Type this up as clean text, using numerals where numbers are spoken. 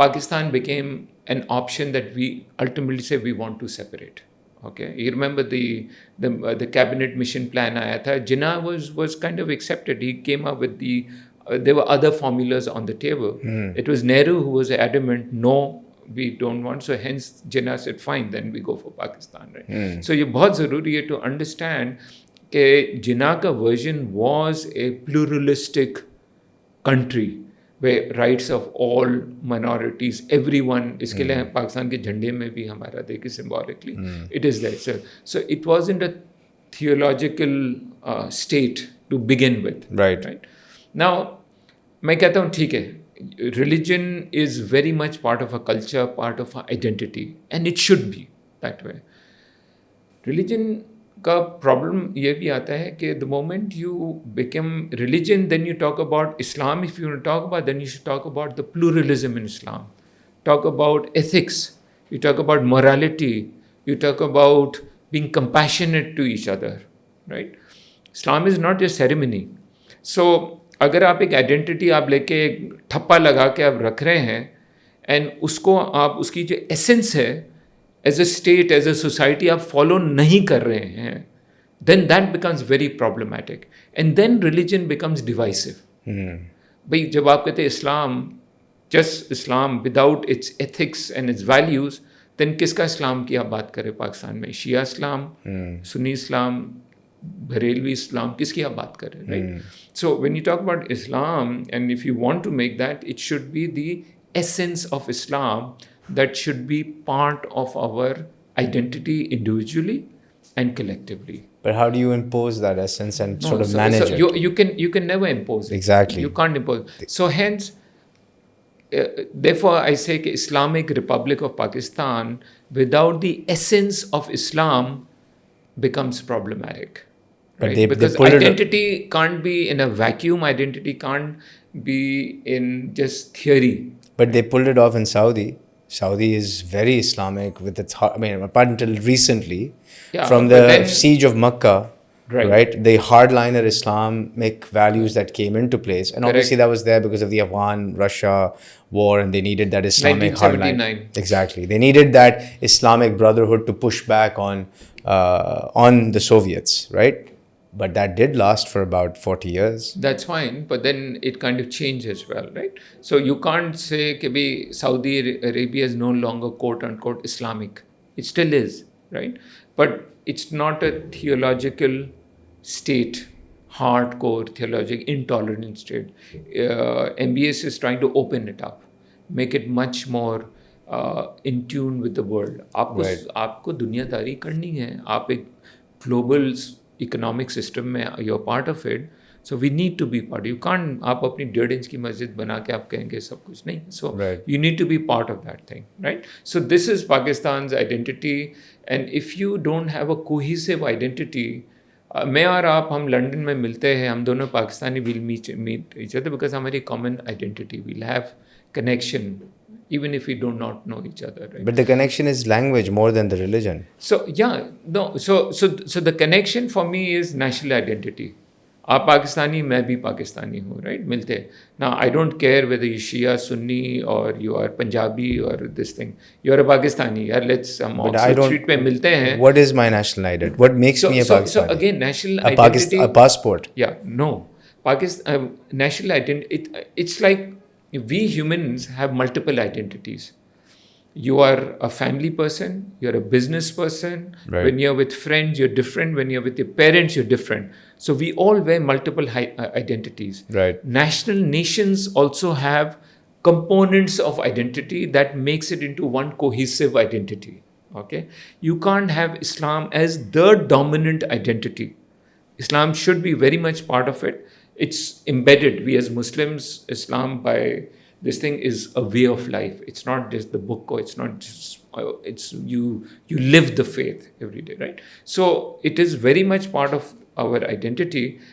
Pakistan became an option that we ultimately say we want to separate. Okay, you remember the cabinet mission plan आया था. Jinnah was kind of accepted. He came up with there were other formulas on the table. It was Nehru who was adamant, no, we don't want. So hence Jinnah said, fine, then we go for Pakistan. Right? So ये बहुत ज़रूरी है to understand कि Jinnah का version was a pluralistic country where rights of all minorities, everyone, इसके लिए पाकिस्तान के झंडे में भी हमारा देखिए symbolically, it is there. So it wasn't a theological state to begin with. Right. Now, मैं कहता हूँ ठीक है, religion is very much part of a culture, part of our identity, and it should be that way. Religion का problem ये भी आता है कि the moment you become religion then you talk about Islam. If you talk about then you should talk about the pluralism in Islam, talk about ethics, you talk about morality, you talk about being compassionate to each other. Right, Islam is not a ceremony. So अगर आप एक identity आप लेके एक ठप्पा लगा के आप रख रहे हैं एंड उसको आप उसकी जो एसेंस है as a state, as a society, आप follow नहीं कर रहे हैं, then that becomes very problematic. And then religion becomes divisive. भाई जब आप कहते हैं इस्लाम, just Islam without its ethics and its values, then किसका इस्लाम की आप बात करें पाकिस्तान में? शिया इस्लाम, सुन्नी इस्लाम, बरेलवी इस्लाम, किसकी आप बात कर रहे हैं? Right? So when you talk about Islam, and if you want to make that, it should be the essence of Islam that should be part of our identity individually and collectively. But how do you impose that essence and sort of manage it? You can never impose it. Exactly. You can't impose. So hence, therefore I say कि Islamic Republic of Pakistan without the essence of Islam becomes problematic. But right? Because identity can't be in a vacuum. Identity can't be in just theory. But they pulled it off in Saudi. Saudi is very Islamic with its, I mean, up until recently, from the siege of Makkah, right? The hardliner Islamic values that came into place. And obviously that was there because of the Afghan-Russia war, and they needed that Islamic hardline. 1979. Exactly. They needed that Islamic brotherhood to push back on the Soviets, right? But that did last for about 40 years. That's fine, but then it kind of changed as well, right? So you can't say that Saudi Arabia is no longer quote-unquote Islamic. It still is, right? But it's not a theological state, hardcore theological intolerant state. MBS is trying to open it up, make it much more in tune with the world. आपको दुनियादारी करनी है. आप एक global economic system में you're part of it, so we need to be part. You can't आप अपनी 1.5 inch की मस्जिद बना के आप कहेंगे सब कुछ नहीं. So you need to be part of that thing, right? So this is Pakistan's identity, and if you don't have a cohesive identity, मैं और आप हम लंदन में मिलते हैं, हम दोनों Pakistani will meet each other because हमारी common identity, we'll have connection even if we do not know each other, right? But the connection is language more than the religion. So so the connection for me is national identity. आप पाकिस्तानी, मैं भी पाकिस्तानी हूँ, right? मिलते हैं. Now I don't care whether you Shia, Sunni, or you are Punjabi or this thing. You are a Pakistani. यार let's हम Oxford Street पे मिलते हैं. What is my national identity? What makes me a Pakistani? So again, national identity. A passport. Yeah, no. National identity. It's like we humans have multiple identities. You are a family person, you're a business person. Right. When you're with friends, you're different. When you're with your parents, you're different. So we all wear multiple identities. Right. Nations also have components of identity that makes it into one cohesive identity. Okay? You can't have Islam as the dominant identity. Islam should be very much part of it. It's embedded. We as Muslims, Islam by this thing is a way of life. It's not just the book, or it's not just, it's you live the faith every day, right? So it is very much part of our identity,